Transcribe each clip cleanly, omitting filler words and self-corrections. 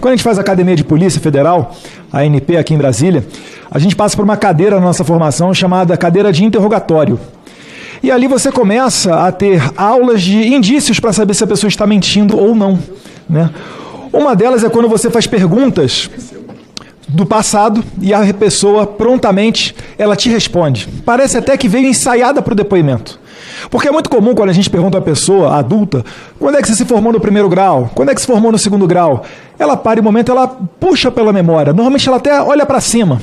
Quando a gente faz a Academia de Polícia Federal, a ANP aqui em Brasília, a gente passa por uma cadeira na nossa formação chamada cadeira de interrogatório. E ali você começa a ter aulas de indícios para saber se a pessoa está mentindo ou não, né? Uma delas é quando você faz perguntas do passado e a pessoa prontamente ela te responde. Parece até que veio ensaiada para o depoimento. Porque é muito comum quando a gente pergunta a pessoa adulta, quando é que você se formou no primeiro grau? Quando é que se formou no segundo grau? Ela para e, no momento, ela puxa pela memória. Normalmente ela até olha para cima.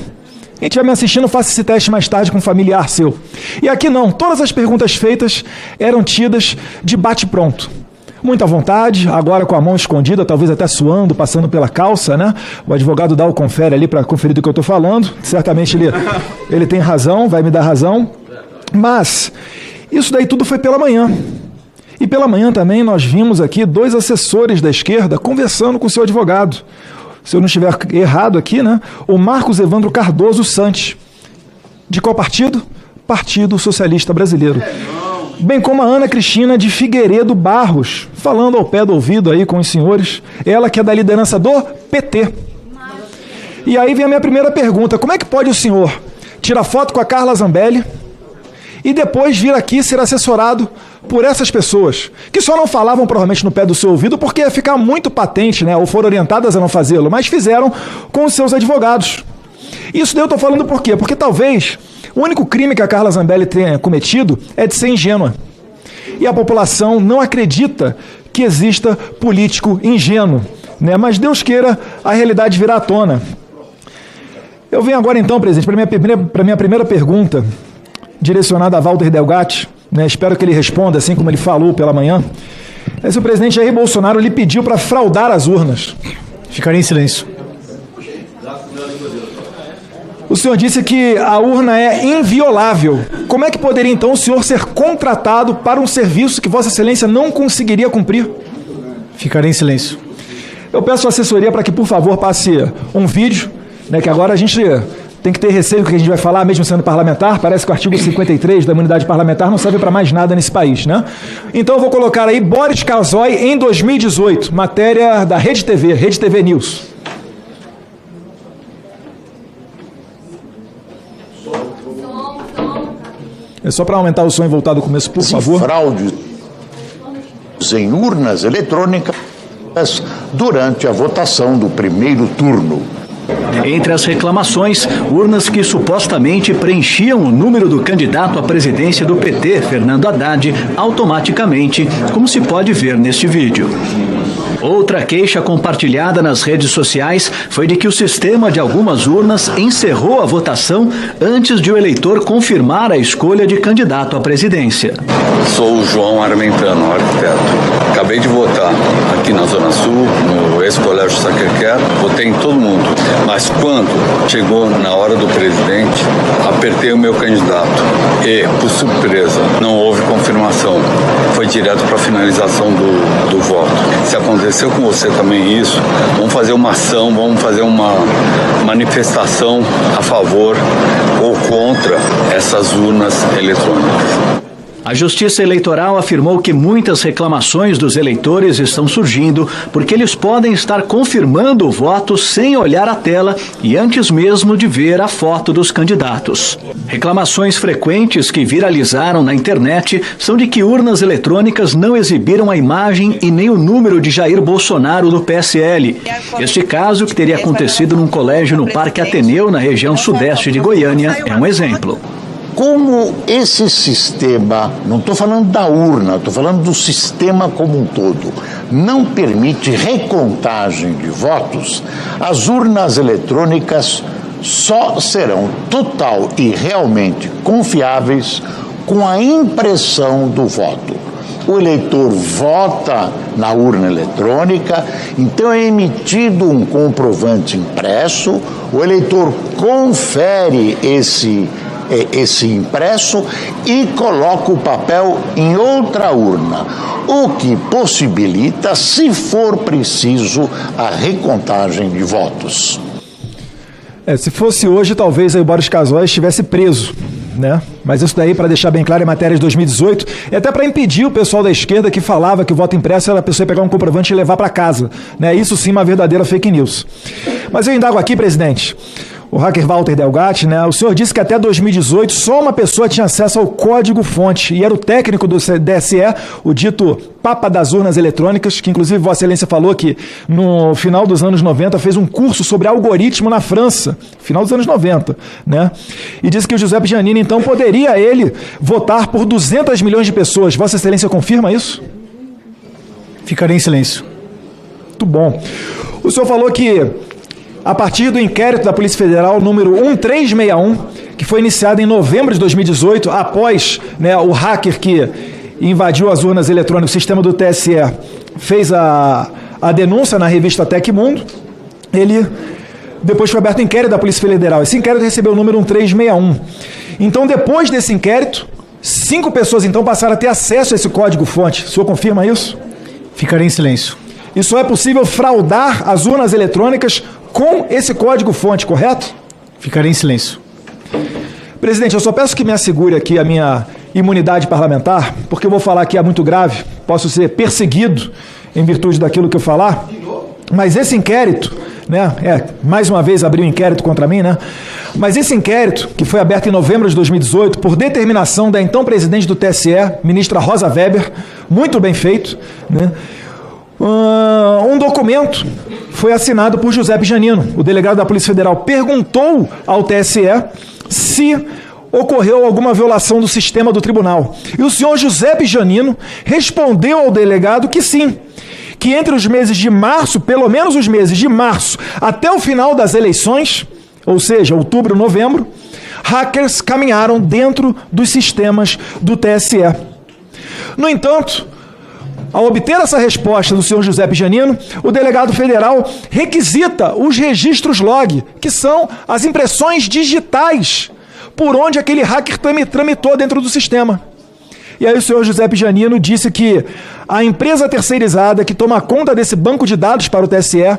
Quem estiver me assistindo, faça esse teste mais tarde com um familiar seu. E aqui não. Todas as perguntas feitas eram tidas de bate-pronto. Muita vontade, agora com a mão escondida, talvez até suando, passando pela calça, né? O advogado dá o confere ali para conferir do que eu estou falando. Certamente ele tem razão, vai me dar razão. Mas isso daí tudo foi pela manhã. E pela manhã também nós vimos aqui 2 assessores da esquerda conversando com o seu advogado. Se eu não estiver errado aqui, né? O Marcos Evandro Cardoso Santos. De qual partido? Partido Socialista Brasileiro. Bem como a Ana Cristina de Figueiredo Barros, falando ao pé do ouvido aí com os senhores, ela que é da liderança do PT. E aí vem a minha primeira pergunta, como é que pode o senhor tirar foto com a Carla Zambelli e depois vir aqui ser assessorado por essas pessoas, que só não falavam provavelmente no pé do seu ouvido porque ia ficar muito patente, né, ou foram orientadas a não fazê-lo, mas fizeram com os seus advogados. Isso daí eu estou falando por quê? Porque talvez o único crime que a Carla Zambelli tenha cometido é de ser ingênua. E a população não acredita que exista político ingênuo, né? Mas Deus queira a realidade virar à tona. Eu venho agora então, presidente, para minha primeira pergunta, direcionada a Walter Delgatti, né? Espero que ele responda, assim como ele falou pela manhã. Se o presidente Jair Bolsonaro lhe pediu para fraudar as urnas. Ficaria em silêncio. O senhor disse que a urna é inviolável. Como é que poderia, então, o senhor ser contratado para um serviço que Vossa Excelência não conseguiria cumprir? Ficarei em silêncio. Eu peço a assessoria para que, por favor, passe um vídeo, né, que agora a gente tem que ter receio do que a gente vai falar, mesmo sendo parlamentar. Parece que o artigo 53 da imunidade parlamentar não serve para mais nada nesse país, né? Então eu vou colocar aí Boris Casoy em 2018, matéria da Rede TV News. É só para aumentar o som e voltar do começo, por favor. Fraudes em urnas eletrônicas durante a votação do primeiro turno. Entre as reclamações, urnas que supostamente preenchiam o número do candidato à presidência do PT, Fernando Haddad, automaticamente, como se pode ver neste vídeo. Outra queixa compartilhada nas redes sociais foi de que o sistema de algumas urnas encerrou a votação antes de o eleitor confirmar a escolha de candidato à presidência. Sou o João Armentano, arquiteto. Acabei de votar aqui na Zona Sul, no ex-colégio Sacré-Cœur, votei em todo mundo. Mas quando chegou na hora do presidente, apertei o meu candidato e, por surpresa, não houve confirmação. Foi direto para a finalização do voto. Se aconteceu com você também isso, vamos fazer uma ação, vamos fazer uma manifestação a favor ou contra essas urnas eletrônicas. A Justiça Eleitoral afirmou que muitas reclamações dos eleitores estão surgindo porque eles podem estar confirmando o voto sem olhar a tela e antes mesmo de ver a foto dos candidatos. Reclamações frequentes que viralizaram na internet são de que urnas eletrônicas não exibiram a imagem e nem o número de Jair Bolsonaro do PSL. Este caso, que teria acontecido num colégio no Parque Ateneu, na região sudeste de Goiânia, é um exemplo. Como esse sistema, não estou falando da urna, estou falando do sistema como um todo, não permite recontagem de votos, as urnas eletrônicas só serão total e realmente confiáveis com a impressão do voto. O eleitor vota na urna eletrônica, então é emitido um comprovante impresso, o eleitor confere esse impresso e coloca o papel em outra urna, o que possibilita, se for preciso, a recontagem de votos. Se fosse hoje, talvez aí o Boris Casoy estivesse preso, né? Mas isso daí, para deixar bem claro, é matéria de 2018, e até para impedir o pessoal da esquerda que falava que o voto impresso era a pessoa pegar um comprovante e levar para casa, né? Isso sim uma verdadeira fake news. Mas eu indago aqui, presidente, o hacker Walter Delgatti, né? O senhor disse que até 2018 só uma pessoa tinha acesso ao código-fonte, e era o técnico do DSE, o dito Papa das Urnas Eletrônicas, que inclusive Vossa Excelência falou que no final dos anos 90 fez um curso sobre algoritmo na França, final dos anos 90, né? E disse que o Giuseppe Giannini, então, poderia ele votar por 200 milhões de pessoas. Vossa Excelência confirma isso? Ficarei em silêncio. Muito bom. O senhor falou que a partir do inquérito da Polícia Federal número 1361, que foi iniciado em novembro de 2018, após, né, o hacker que invadiu as urnas eletrônicas, o sistema do TSE, fez a denúncia na revista Tecmundo, depois foi aberto o inquérito da Polícia Federal. Esse inquérito recebeu o número 1361. Então, depois desse inquérito, 5 pessoas então passaram a ter acesso a esse código-fonte. O senhor confirma isso? Ficarei em silêncio. E só é possível fraudar as urnas eletrônicas com esse código-fonte, correto? Ficarei em silêncio. Presidente, eu só peço que me assegure aqui a minha imunidade parlamentar, porque eu vou falar que é muito grave, posso ser perseguido em virtude daquilo que eu falar, mas esse inquérito, né, mais uma vez abriu um inquérito contra mim, né, mas esse inquérito, que foi aberto em novembro de 2018, por determinação da então presidente do TSE, ministra Rosa Weber, muito bem feito, né, um documento foi assinado por Giuseppe Giannino. O delegado da Polícia Federal perguntou ao TSE se ocorreu alguma violação do sistema do tribunal. E o senhor Giuseppe Giannino respondeu ao delegado que sim, que entre os meses de março, pelo menos os meses de março, até o final das eleições, ou seja, outubro, novembro, hackers caminharam dentro dos sistemas do TSE. No entanto, ao obter essa resposta do senhor Giuseppe Giannino, o delegado federal requisita os registros log, que são as impressões digitais por onde aquele hacker tramitou dentro do sistema. E aí o senhor Giuseppe Giannino disse que a empresa terceirizada que toma conta desse banco de dados para o TSE,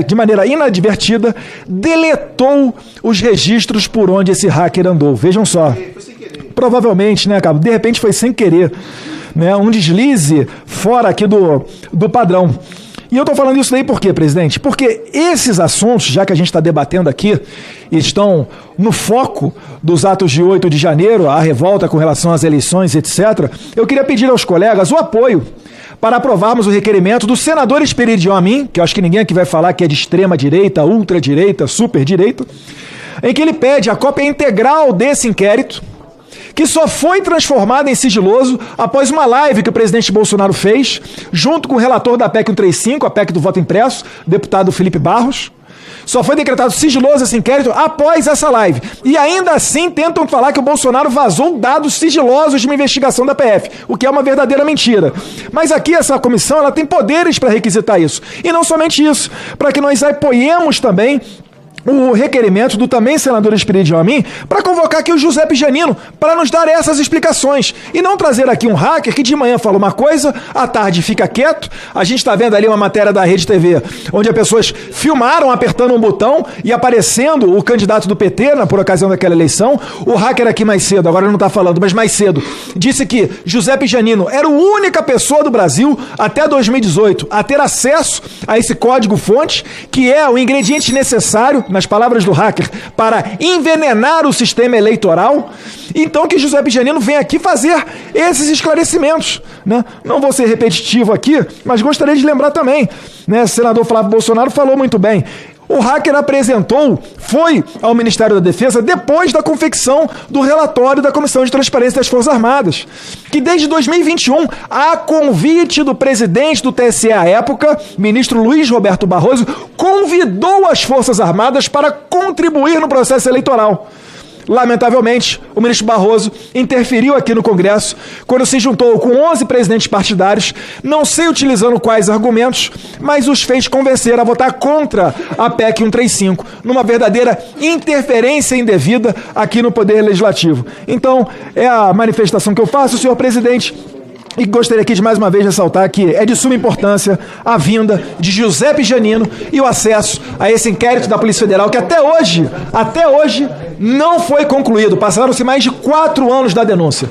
de maneira inadvertida, deletou os registros por onde esse hacker andou. Vejam só. Provavelmente, né, Cabo? De repente foi sem querer, né? Um deslize fora aqui do padrão. E eu estou falando isso daí por quê, presidente? Porque esses assuntos, já que a gente está debatendo aqui, estão no foco dos atos de 8 de janeiro, a revolta com relação às eleições, etc., eu queria pedir aos colegas o apoio para aprovarmos o requerimento do senador Esperidião Amin, que eu acho que ninguém aqui vai falar que é de extrema direita, ultradireita, superdireita, em que ele pede a cópia integral desse inquérito, que só foi transformado em sigiloso após uma live que o presidente Bolsonaro fez, junto com o relator da PEC 135, a PEC do voto impresso, deputado Felipe Barros. Só foi decretado sigiloso esse inquérito após essa live. E ainda assim tentam falar que o Bolsonaro vazou dados sigilosos de uma investigação da PF, o que é uma verdadeira mentira. Mas aqui essa comissão ela tem poderes para requisitar isso. E não somente isso, para que nós apoiemos também o requerimento do também senador Esperidião Amin para convocar aqui o Giuseppe Giannino para nos dar essas explicações e não trazer aqui um hacker que de manhã fala uma coisa, à tarde fica quieto. A gente está vendo ali uma matéria da Rede TV onde as pessoas filmaram apertando um botão e aparecendo o candidato do PT por ocasião daquela eleição. O hacker aqui mais cedo, agora ele não está falando, mas mais cedo, disse que Giuseppe Giannino era a única pessoa do Brasil até 2018 a ter acesso a esse código-fonte, que é o ingrediente necessário, nas palavras do hacker, para envenenar o sistema eleitoral. Então que Giuseppe Giannino vem aqui fazer esses esclarecimentos, né? Não vou ser repetitivo aqui, mas gostaria de lembrar também, né? O senador Flávio Bolsonaro falou muito bem. O hacker foi ao Ministério da Defesa depois da confecção do relatório da Comissão de Transparência das Forças Armadas, que desde 2021, a convite do presidente do TSE à época, ministro Luiz Roberto Barroso, convidou as Forças Armadas para contribuir no processo eleitoral. Lamentavelmente, o ministro Barroso interferiu aqui no Congresso quando se juntou com 11 presidentes partidários, não sei utilizando quais argumentos, mas os fez convencer a votar contra a PEC 135, numa verdadeira interferência indevida aqui no Poder Legislativo. Então, é a manifestação que eu faço, senhor presidente. E gostaria aqui de mais uma vez ressaltar que é de suma importância a vinda de Giuseppe Giannino e o acesso a esse inquérito da Polícia Federal que até hoje não foi concluído. Passaram-se mais de 4 anos da denúncia.